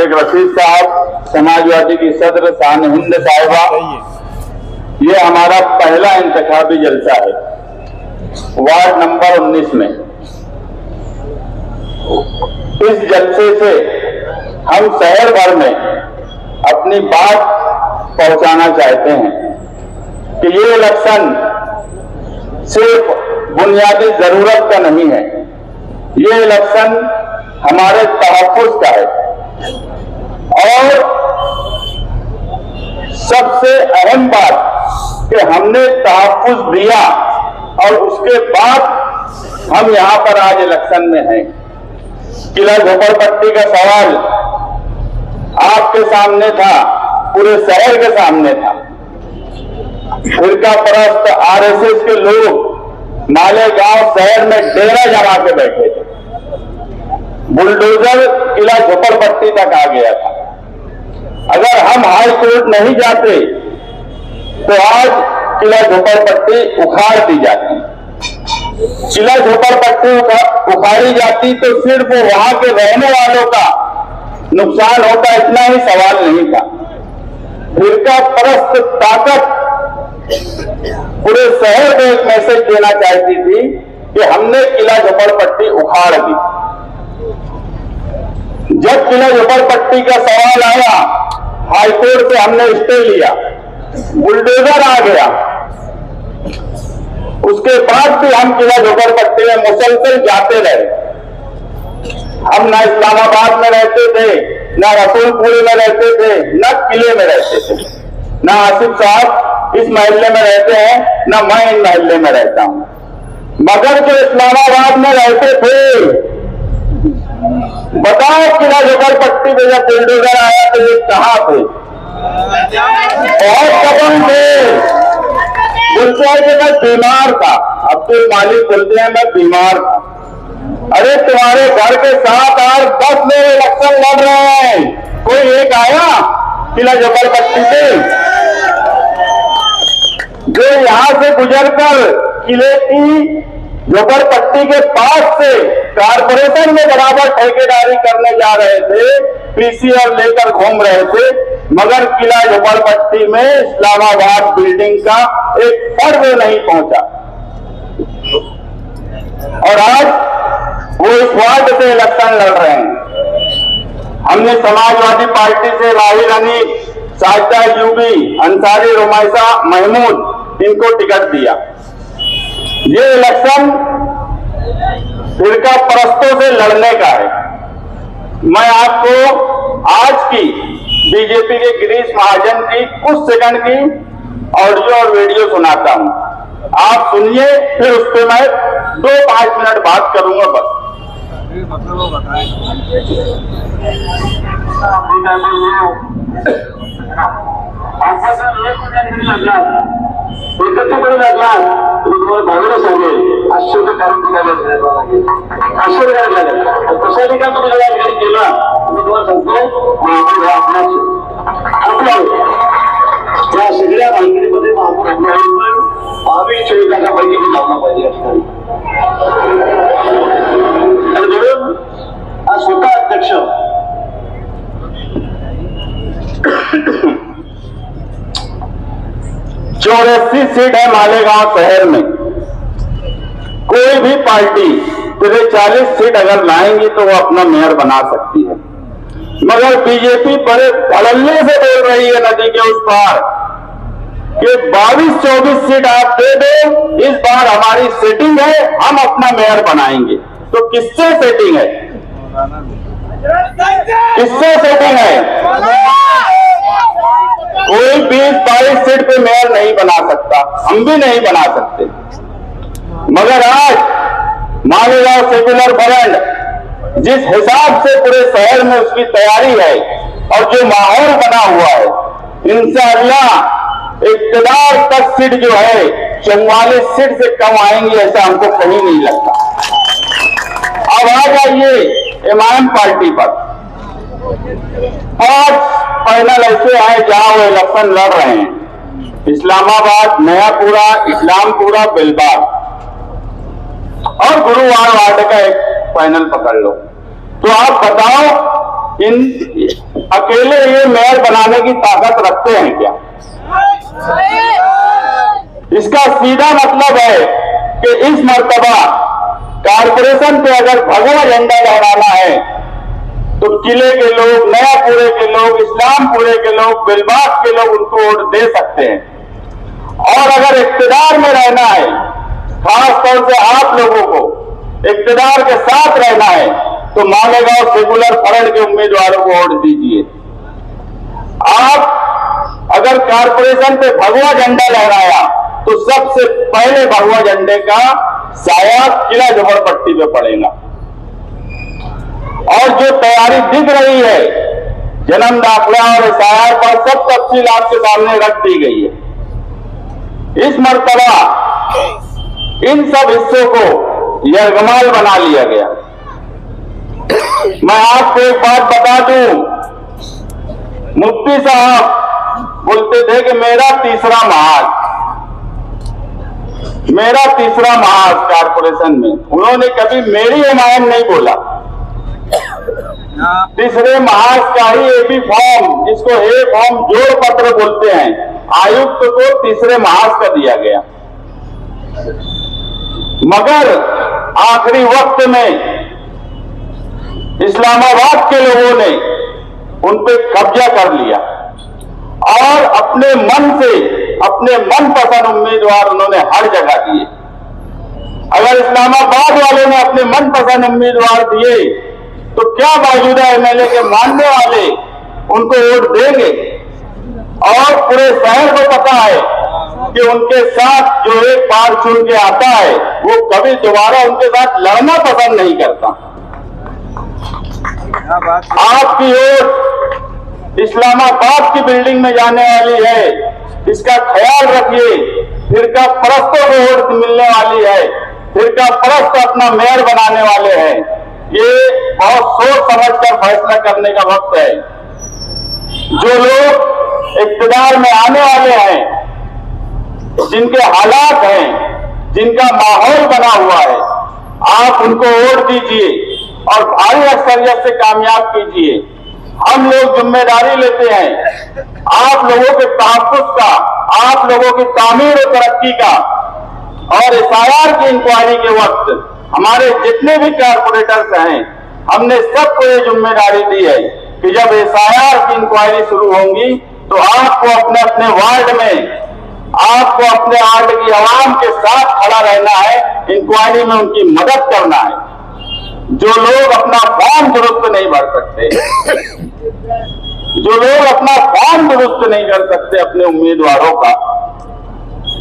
शेख रशीद साहब, समाजवादी की सदर शान हिंद साहिबा, ये हमारा पहला इंतखाबी जलसा है वार्ड नंबर 19 में। इस जलसे से हम शहर भर में अपनी बात पहुंचाना चाहते हैं कि ये इलेक्शन सिर्फ बुनियादी जरूरत का नहीं है, ये इलेक्शन हमारे तहफ्फुज़ का है। और सबसे अहम बात कि हमने तहफ्फुज़ दिया और उसके बाद हम यहां पर आज इलेक्शन में हैं। किला झोपड़पट्टी का सवाल आपके सामने था, पूरे शहर के सामने था। फिरका परस्त आरएसएस के लोग मालेगांव शहर में डेरा जमा के बैठे थे, बुलडोजर किला झोपड़पट्टी तक आ गया था। अगर हम हाई कोर्ट नहीं जाते तो आज किला झोपड़पट्टी उखाड़ दी जाती। किला झोपड़पट्टी उखाड़ी जाती तो सिर्फ वहां के रहने वालों का नुकसान होता, इतना ही सवाल नहीं था। फिरका परस्त ताकत पूरे शहर में एक मैसेज देना चाहती थी कि हमने किला झोपड़पट्टी उखाड़ दी। जब किला झोपड़पट्टी का सवाल आया, हाईकोर्ट से हमने स्टे लिया, बुलडोजर आ गया, उसके बाद भी हम किला झोपड़पट्टी में मुसलसल जाते रहे। हम ना इस्लामाबाद में रहते थे, ना रसूलपुर में रहते थे, न किले में रहते थे, ना आसिफ साहब इस महल्ले में रहते हैं, ना मैं इन महल्ले में रहता हूं। मगर जो इस्लामाबाद में रहते थे, बताओ किला झोपड़पट्टी में जब बुलडोजर आया तो ये कहां थे? बहुत कदम थे। बोलते हैं कि मैं बीमार था, अब्दुल मालिक बोलते हैं मैं बीमार था। अरे तुम्हारे घर के 7, 8, 10 लोग इलेक्शन लड़ रहे हैं, कोई एक आया किला झोपड़पट्टी से? जो यहां से गुजरकर किले की झोपड़पट्टी के पास से कारपोरेशन में बराबर ठेकेदारी करने जा रहे थे, पीसी और लेकर घूम रहे थे, मगर किला झोपड़पट्टी में इस्लामाबाद बिल्डिंग का एक फर्द नहीं पहुंचा। और आज वो इस वार्ड से इलेक्शन लड़ रहे हैं। हमने समाजवादी पार्टी से राहिल हनीफ, साजिदा यूबी, अंसारी रुमाइसा महमूद इनको टिकट दिया। ये इलेक्शन फिरका परस्तों से लड़ने का है। मैं आपको आज की बीजेपी के गिरीश महाजन की कुछ सेकंड की ऑडियो और वीडियो सुनाता हूं, आप सुनिए, फिर उस पर मैं 2-5 मिनट बात करूंगा बस। एकत्र करून लागला तुम्हाला भावना सांगेल, आश्चर्य कारण आश्चर्य करायला लागेल कशा ठिकाणी तुम्ही जेव्हा घरी केला, मी तुम्हाला सांगतो आपल्या या सगळ्या माहितीमध्ये आपण भावी 24 पैकी लावला पाहिजे आणि म्हणून आज स्वतः अध्यक्ष 84 सीट है मालेगांव शहर में। कोई भी पार्टी पूरे 40 सीट अगर लाएंगी तो वो अपना मेयर बना सकती है, मगर बीजेपी बड़े धड़ल्ले से बोल रही है नदी के उस पार कि 22-24 सीट आप दे दो, इस बार हमारी सेटिंग है, हम अपना मेयर बनाएंगे। तो किससे सेटिंग है? किससे सेटिंग है? कोई 20-22 सीट पे मेयर नहीं बना सकता, हम भी नहीं बना सकते। मगर आज मालेगांव सेक्युलर फ्रंट जिस हिसाब से पूरे शहर में उसकी तैयारी है और जो माहौल बना हुआ है, इंशाअल्लाह इक्तदार तक सीट जो है 44 सीट से कम आएंगी, ऐसा हमको कहीं नहीं लगता। अब आ जाइए इमाम पार्टी पर। 5 पैनल ऐसे हैं जहां वो इलेक्शन लड़ रहे हैं, इस्लामाबाद, नयापुरा, इस्लामपुरा, बेलबाग और गुरुवार वार्ड का एक पैनल पकड़ लो। तो आप बताओ इन अकेले ये मेयर बनाने की ताकत रखते हैं क्या? इसका सीधा मतलब है कि इस मर्तबा कारपोरेशन पे अगर भगवा झंडा लहराना है तो किले के लोग, नयापुरे के लोग, इस्लामपुरे के लोग, बेलबाग के लोग उनको वोट दे सकते हैं। और अगर इख्तिदार में रहना है, खास तौर से आप लोगों को इख्तिदार के साथ रहना है, तो मालेगांव सेकुलर फ्रंट के उम्मीदवारों को वोट दीजिए। आप अगर कारपोरेशन पे भगवा झंडा लहराया तो सबसे पहले भगवा झंडे का साया किला झोपड़पट्टी पे पड़ेगा। और जो तैयारी दिख रही है जन्म दाखिला और एसआईआर पर, सब तफसील आपके सामने रख दी गई है। इस मर्तबा इन सब हिस्सों को यरगमाल बना लिया गया। मैं आपको एक बात बता दूं, मुफ्ती साहब बोलते थे कि मेरा तीसरा महाज कारपोरेशन में, उन्होंने कभी मेरी हिमायत नहीं बोला। तीसरे महाज का ही एपी फॉर्म, जिसको ए फॉर्म जोड़ पत्र बोलते हैं, आयुक्त को तीसरे महाज का दिया गया। मगर आखिरी वक्त में इस्लामाबाद के लोगों ने उन पे कब्जा कर लिया और अपने मनपसंद उम्मीदवार उन्होंने हर जगह दिए। अगर इस्लामाबाद वालों ने अपने मनपसंद उम्मीदवार दिए तो क्या मौजूदा एमएलए के मानने वाले उनको वोट देंगे? और पूरे शहर को पता है कि उनके साथ जो एक बार चुन के आता है वो कभी दोबारा उनके साथ लड़ना पसंद नहीं करता। आपकी वोट इस्लामाबाद की बिल्डिंग में जाने वाली है, इसका ख्याल रखिए। फिरका परस्तों को वोट मिलने वाली है, फिरका परस्त अपना मेयर बनाने वाले हैं। ये बहुत सोच समझकर फैसला करने का वक्त है। जो लोग इख्तिदार में आने वाले हैं, जिनके हालात हैं, जिनका माहौल बना हुआ है, आप उनको वोट दीजिए और भारी अक्सरियत से कामयाब कीजिए। हम लोग जिम्मेदारी लेते हैं आप लोगों के तहफ्फुज़ का, आप लोगों की तामीर और तरक्की का। और एसआईआर की इंक्वायरी के वक्त हमारे जितने भी कारपोरेटर्स हैं, हमने सबको ये जिम्मेदारी दी है कि जब एसआईआर की इंक्वायरी शुरू होंगी तो आपको अपने अपने वार्ड में, आपको अपने वार्ड की आवाम के साथ खड़ा रहना है, इंक्वायरी में उनकी मदद करना है। जो लोग अपना फॉर्म दुरुस्त नहीं भर सकते, जो लोग अपना फॉर्म दुरुस्त नहीं कर सकते अपने उम्मीदवारों का,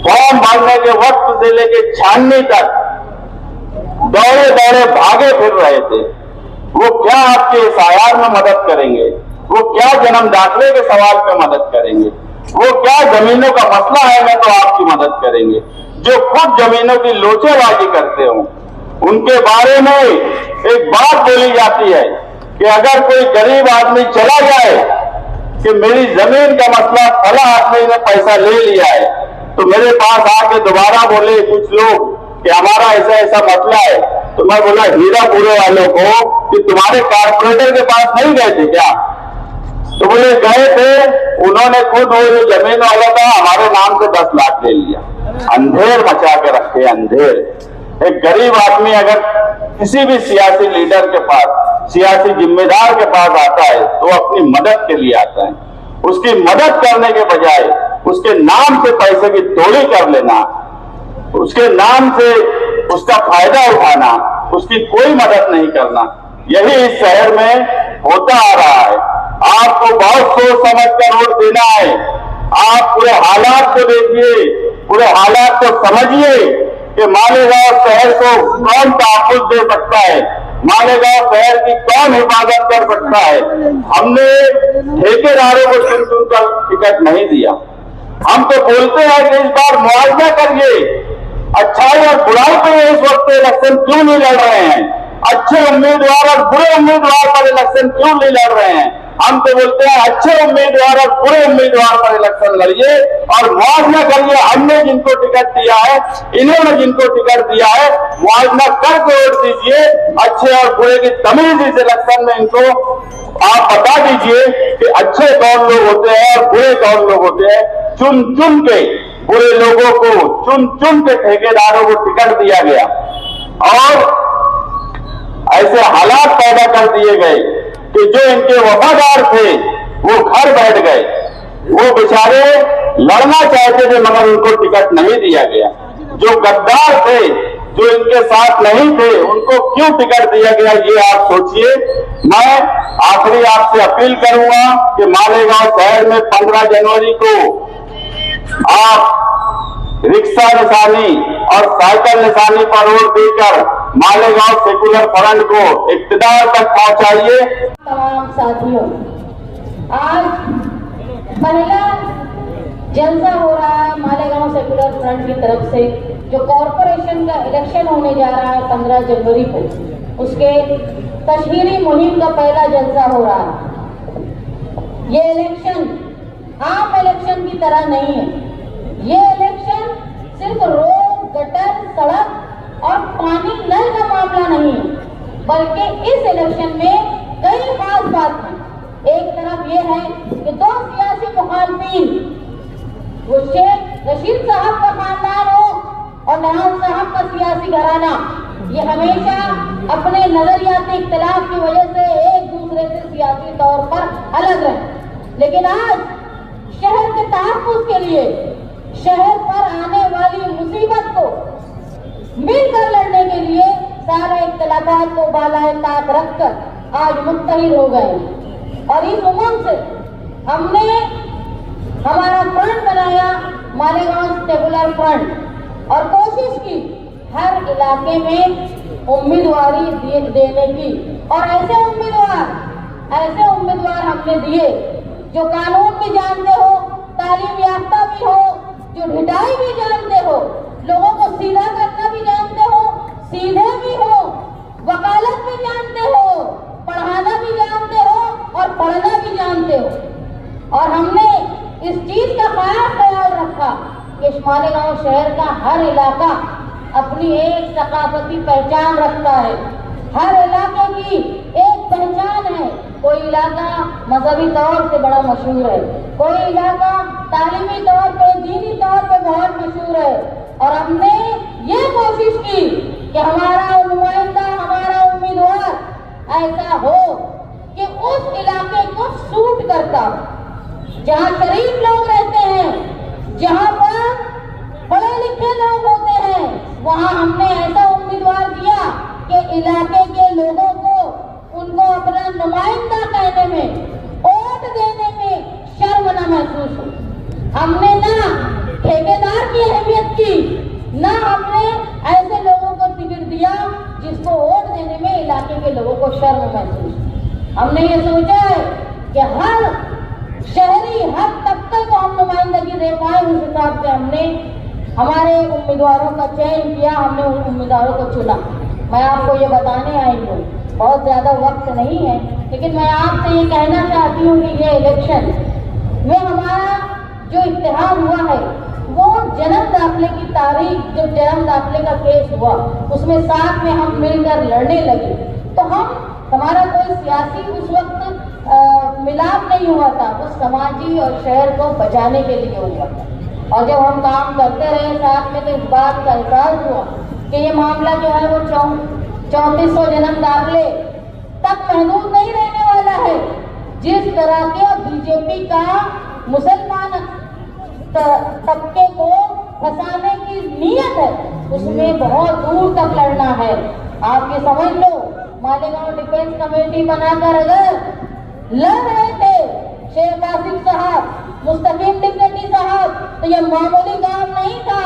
फॉर्म भरने के वक्त से लेके छाननी तक दौड़े दौड़े भागे फिर रहे थे, वो क्या आपके एसआईआर में मदद करेंगे? वो क्या जन्म दाखिले के सवाल पे मदद करेंगे? वो क्या जमीनों का मसला है में तो आपकी मदद करेंगे? जो खुद जमीनों की लोचेबाजी करते हो, उनके बारे में एक बात बोली जाती है कि अगर कोई गरीब आदमी चला जाए कि मेरी जमीन का मसला फला आदमी ने पैसा ले लिया है, तो मेरे पास आके दोबारा बोले कुछ लोग कि हमारा ऐसा ऐसा मसला है, तो मैं बोला हीरापुरे वालों को कि तुम्हारे कारपोरेटर के पास नहीं गए थे क्या? तो बोले गए थे, उन्होंने खुद वो जो जमीन वाला था हमारे नाम से 10 लाख ले लिया। अंधेर मचा के रखे, अंधेर। एक गरीब आदमी अगर किसी भी सियासी लीडर के पास, सियासी जिम्मेदार के पास आता है तो अपनी मदद के लिए आता है। उसकी मदद करने के बजाय उसके नाम से पैसे की तोड़ी कर लेना, उसके नाम से उसका फायदा उठाना, उसकी कोई मदद नहीं करना, यही इस शहर में होता आ रहा है। आपको बहुत सोच समझ कर वोट देना है। आप पूरे हालात को देखिए, पूरे हालात को समझिए कि मालेगांव शहर को कौन तहफ्फुज़ दे सकता है, मालेगांव शहर की कौन हिफाजत कर सकता है। हमने ठेकेदारों को चुन चुनकर टिकट नहीं दिया। हम तो बोलते हैं कि इस बार मुआवजा करिए, अच्छाई और बुराई पे इस वक्त इलेक्शन क्यों नहीं लड़ रहे हैं? अच्छे उम्मीदवार और बुरे उम्मीदवार पर इलेक्शन क्यों नहीं लड़ रहे हैं? हम तो बोलते हैं अच्छे उम्मीदवार और बुरे उम्मीदवार पर इलेक्शन लड़िए और मुआवजा करिए। हमने जिनको टिकट दिया है, इन्होंने जिनको टिकट दिया है, मुआवजा करके वोट दीजिए। अच्छे और बुरे की तमीज इस इलेक्शन में इनको आप बता दीजिए कि अच्छे कौन लोग होते हैं और बुरे कौन लोग होते हैं। चुन चुन के बुरे लोगों को, चुन चुन के ठेकेदारों को टिकट दिया गया और ऐसे हालात पैदा कर दिए गए कि जो इनके वफादार थे वो घर बैठ गए। वो बेचारे लड़ना चाहते थे मगर उनको टिकट नहीं दिया गया। जो गद्दार थे, जो इनके साथ नहीं थे, उनको क्यों टिकट दिया गया ये आप सोचिए। मैं आखिरी आपसे अपील करूंगा कि मालेगांव शहर में 15 जनवरी को आप रिक्शा निशानी और साइकिल निशानी पर वोट देकर मालेगांव सेकुलर फ्रंट को इक्तिदार तक पहुंचाइए। तमाम साथियों, आज पहला जलसा हो रहा है मालेगांव सेकुलर फ्रंट की तरफ से, जो कॉरपोरेशन का इलेक्शन होने जा रहा है 15 जनवरी को, उसके तशहीरी मुहिम का पहला जलसा हो रहा है। ये इलेक्शन आम इलेक्शन की तरह नहीं है। ये इलेक्शन सिर्फ रोड, गटर, सड़क और पानी नल का मामला नहीं है, बल्कि इस इलेक्शन में कई खास बात है। एक तरफ ये है कि दो सियासी मुखालफिन, वो शेख रशीद साहब का खानदान हो और नवाज साहब का सियासी घराना, ये हमेशा अपने नजरियाती इख्तिलाफ की वजह से एक दूसरे से सियासी तौर पर अलग रहे। लेकिन आज शहर के तहफ्फुज़ के लिए, शहर पर आने वाली मुसीबत को मिलकर लड़ने के लिए सारे इख्तिलाफात को बालाए ताक रखकर आज मुत्तहिद हो गए। और इस उमंग से हमने हमारा फ्रंट बनाया, मालेगांव सेकुलर फ्रंट, और कोशिश की हर इलाके में उम्मीदवारी देने की। और ऐसे उम्मीदवार हमने दिए जो कानून भी जानते हो, तालीम याफ्ता भी हो, जो ढिठाई भी जानते हो, लोगों को सीधा करना भी जानते हो, सीधे भी हो, वकालत भी जानते हो, पढ़ाना भी जानते हो और पढ़ना भी जानते हो। और हमने इस चीज का खास ख्याल रखा कि मालेगांव शहर का हर इलाका अपनी एक सकाफती पहचान रखता है। हर इलाके की एक पहचान है। कोई इलाका मजहबी तौर से बड़ा मशहूर है, कोई इलाका तालीमी तौर पे, दीनी तौर पे बहुत मशहूर है। और हमने ये कोशिश की कि हमारा नुमाइंदा, हमारा उम्मीदवार ऐसा हो कि उस इलाके को सूट करता, जहाँ शरीफ लोग रहते हैं, जहाँ पर पढ़े लिखे लोग होते हैं, वहाँ हमने ऐसा उम्मीदवार दिया कि इलाके के लोगों को, उनको अपना नुमाइंदा कहने में, वोट देने में शर्म न महसूस हो। हमने ना ठेकेदार की अहमियत की, ना हमने ऐसे लोगों को टिकट दिया जिसको वोट देने में इलाके के लोगों को शर्म महसूस। हमने ये सोचा है कि हर शहरी, हर तबके को हम नुमाइंदगी दे पाए, उस हिसाब से हमने हमारे उम्मीदवारों का चयन किया, हमने उन उम्मीदवारों को चुना। मैं आपको ये बताने आई हूँ, बहुत ज्यादा वक्त नहीं है, लेकिन मैं आपसे ये कहना चाहती हूँ कि ये इलेक्शन में हमारा जो इत्तेहाद हुआ है, वो जन्म दाखिले की तारीख, जब जन्म दाखिले का केस हुआ, उसमें साथ में हम मिलकर लड़ने लगे। तो हमारा कोई सियासी उस वक्त मिलाप नहीं हुआ था, वो समाजी और शहर को बचाने के लिए हुआ था। और जब हम काम करते रहे साथ में, तो इस बात का एहसास हुआ कि ये मामला जो है वो 3400 जन्म दाखिले तक महदूद नहीं रहने वाला है। जिस तरह के बीजेपी का मुसलमान तबके को फंसाने की नीयत है, उसमें बहुत दूर तक लड़ना है। आप ये समझ लो, मालेगांव डिफेंस कमेटी बनाकर अगर लड़ रहे थे शेख कासिम साहब, मुस्तकीम डिप्टी साहब, तो ये मामूली काम नहीं था।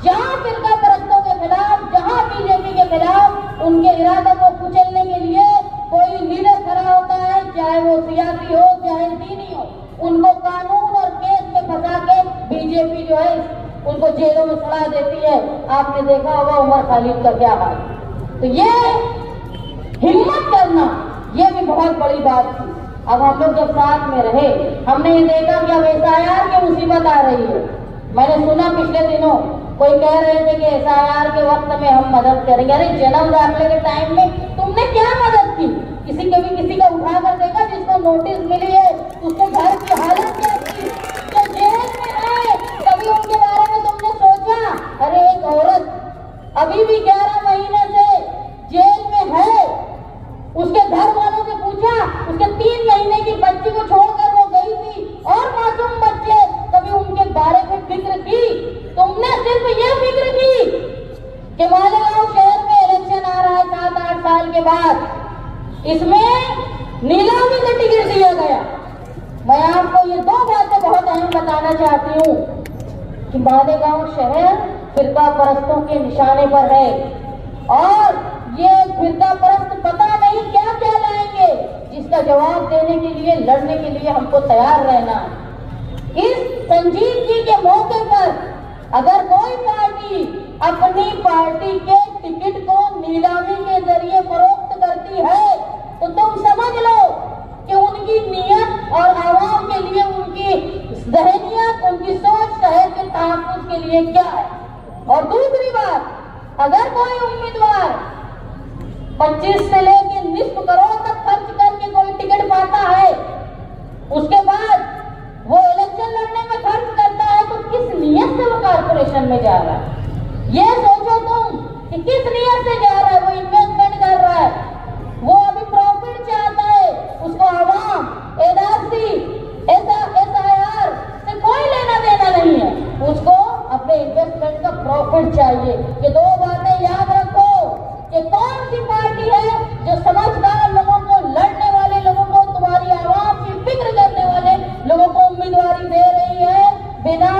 जहाँ फिरका परस्तों के खिलाफ, जहाँ बीजेपी के खिलाफ उनके इरादों को कुचलने के लिए कोई लीडर खड़ा होता है, चाहे वो सियासी हो चाहे दीनी हो, उनको कानून और केस में फंसा के बीजेपी जो है उनको जेलों में सड़ा देती है। आपने देखा होगा उमर खालिद का क्या हाल। तो ये हिम्मत करना, ये भी बहुत बड़ी बात थी। अब हम लोग जब साथ में रहे, हमने ये देखा कि अब SIR की मुसीबत आ रही है। मैंने सुना पिछले दिनों कोई कह रहे थे कि SIR के वक्त में हम मदद करेंगे। अरे जन्म दाखिले के टाइम में तुमने क्या मदद की? किसी का उठा कर देखा जिसको नोटिस मिली है, उसके घर की हालत क्या थी? जो जेल में है, कभी उनके बारे में तुमने सोचा? अरे एक औरत अभी भी 11 महीने से जेल में है, उसके घर वालों से पूछा, उसके 3 महीने की बच्ची को छोड़कर वो गई थी, और मासूम बच्चे, कभी उनके बारे में फिक्र की? तुमने सिर्फ ये फिक्र की कि मालेगांव शहर में इलेक्शन आ रहा है 7-8 साल के बाद, इसमें नीलामी का टिकट दिया गया। मैं आपको ये 2 बातें बहुत अहम बताना चाहती हूँ कि मालेगांव शहर फिरका परस्तों के निशाने पर है, और ये फिरका परस्त पता नहीं क्या क्या लाएंगे, जिसका जवाब देने के लिए, लड़ने के लिए हमको तैयार रहना है। इस संजीदगी के मौके पर अगर कोई पार्टी अपनी पार्टी के टिकट को नीलामी के जरिए फरोख्त करती है, तो तुम समझ लो कि उनकी नीयत और आवाम के लिए उनकी ज़हनियत, उनकी सोच शहर के तहफ़्फ़ुज़ के लिए क्या है। और दूसरी बात, अगर कोई उम्मीदवार 25 से लेकर निस्फ करोड़ तक खर्च करके कोई टिकट पाता है, उसके बाद वो इलेक्शन लड़ने में खर्च करता है, तो किस नीयत से वो कारपोरेशन में जा रहा है? ये सोचो तुम कि किस नीयत से जा रहा है। वो इन्वेस्टमेंट कर रहा है, वो अभी प्रॉफिट चाहता है, उसको आवाम, NRC, SIR से कोई लेना देना नहीं है, उसको अपने इन्वेस्टमेंट का प्रॉफिट चाहिए। ये 2 बातें याद रखो कि कौन सी पार्टी है जो समझदार लोगों को, लड़ने वाले लोगों को, तुम्हारी आवाम की फिक्र करने वाले लोगों को उम्मीदवारी दे रही है, बिना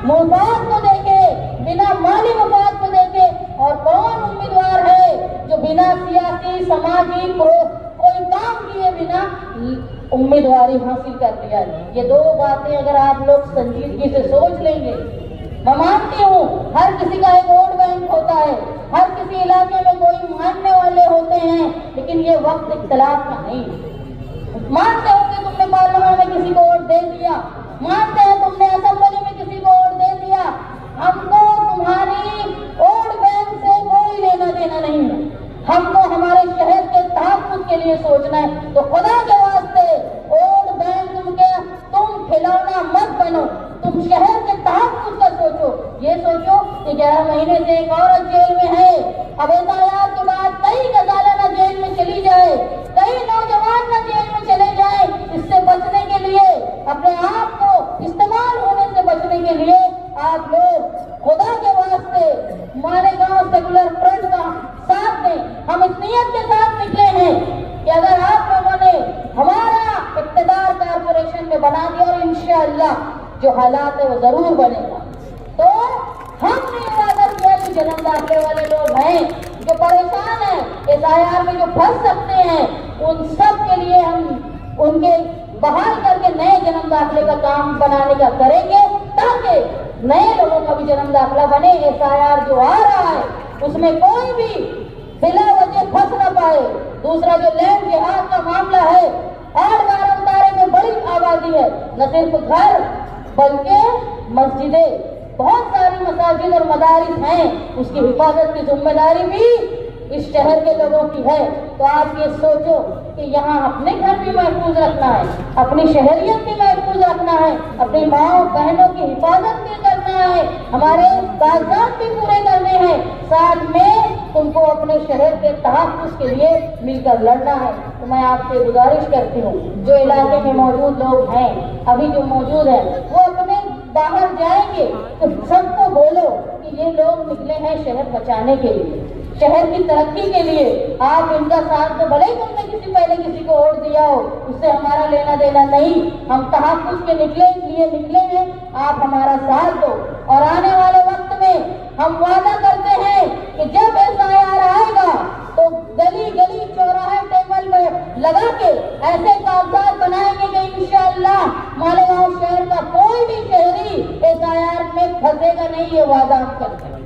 मुफाद को देखे, बिना माली मुफाद को देखे। और कौन उम्मीदवार है जो बिना सियासी, सामाजिक कोई काम किए बिना उम्मीदवारी हासिल कर लिया है? ये 2 बातें अगर आप लोग संजीदगी से सोच लेंगे, मैं मानती हूँ हर किसी का एक वोट बैंक होता है, हर किसी इलाके में कोई मानने वाले होते हैं, लेकिन ये वक्त इख्तिलाफ का नहीं। मानते हो कि तुमने पार्लियामेंट में किसी को वोट दे दिया, मानते हैं तुमने असेंबली में किसी को वोट दे दिया, हमको तुम्हारी वोट बैंक से कोई लेना देना नहीं है। हमको हमारे शहर के तहफ़्फ़ुज़ के लिए सोचना है। तो खुदा के वास्ते वोट बैंक तुम खिलौना मत बनो, तुम शहर के तहफ़्फ़ुज़ का सोचो। ये सोचो कि 11 महीने से एक औरत जेल में है, अब SIR के बाद कई गजाला न जेल में चली जाए, कई नौजवान न जेल में चले जाए। इससे बचने के लिए, अपने आप को इस्तेमाल होने से बचने के लिए आप लोग खुदा के वास्ते मालेगांव सेकुलर फ्रंट का साथ दें। हम इस नियत के साथ निकले हैं कि अगर आप लोगों ने हमारा इक़्तिदार कारपोरेशन में बना दिया, और इंशाअल्लाह जो हालात है वो जरूर बनेगा, तो हमने वादा किया कि जन्म दाखिले वाले लोग हैं जो परेशान हैं, SIR में जो फंस सकते हैं, उन सब के लिए हम उनके बहाल करके नए जन्म दाखिले का काम बनाने का करेंगे, ताकि नए लोगों का भी जन्म दाखिला बने। SIR जो आ रहा है उसमें कोई भी बिला वजह फंस न पाए। दूसरा जो लैंड जिहाद का मामला है, 8-12 उतारे में बड़ी आबादी है, न सिर्फ घर बल्कि मस्जिदें, बहुत सारी मसाजिद और मदारिस हैं, उसकी हिफाजत की जिम्मेदारी भी इस शहर के लोगों की है। तो आप ये सोचो कि यहाँ अपने घर भी महफूज रखना है, अपनी शहरियत भी महफूज रखना है, अपनी माँ बहनों की हिफाजत भी करना है, हमारे कागजात भी पूरे करने हैं, साथ में तुमको अपने शहर के तहफ़्फ़ुज़ के लिए मिलकर लड़ना है। तो मैं आपसे गुजारिश करती हूँ, जो इलाके में मौजूद लोग हैं, अभी जो मौजूद हैं, वो अपने बाहर जाएंगे तो सबको बोलो कि ये लोग निकले हैं शहर बचाने के लिए, शहर की तरक्की के लिए। आप इनका साथ, तो भले ही तुमने पहले किसी को वोट दिया हो, उससे हमारा लेना देना नहीं, हम तहफ़्फ़ुज़ के लिए निकले हैं, आप हमारा साथ दो। और आने वाले वक्त में हम वादा करते हैं कि जब SIR आएगा तो गली गली, चौराहे, टेबल में लगा के ऐसे कागजात बनाएंगे कि इंशाअल्लाह मालेगांव शहर का कोई भी शहरी SIR में फंसेगा नहीं, ये वादा हम करते हैं।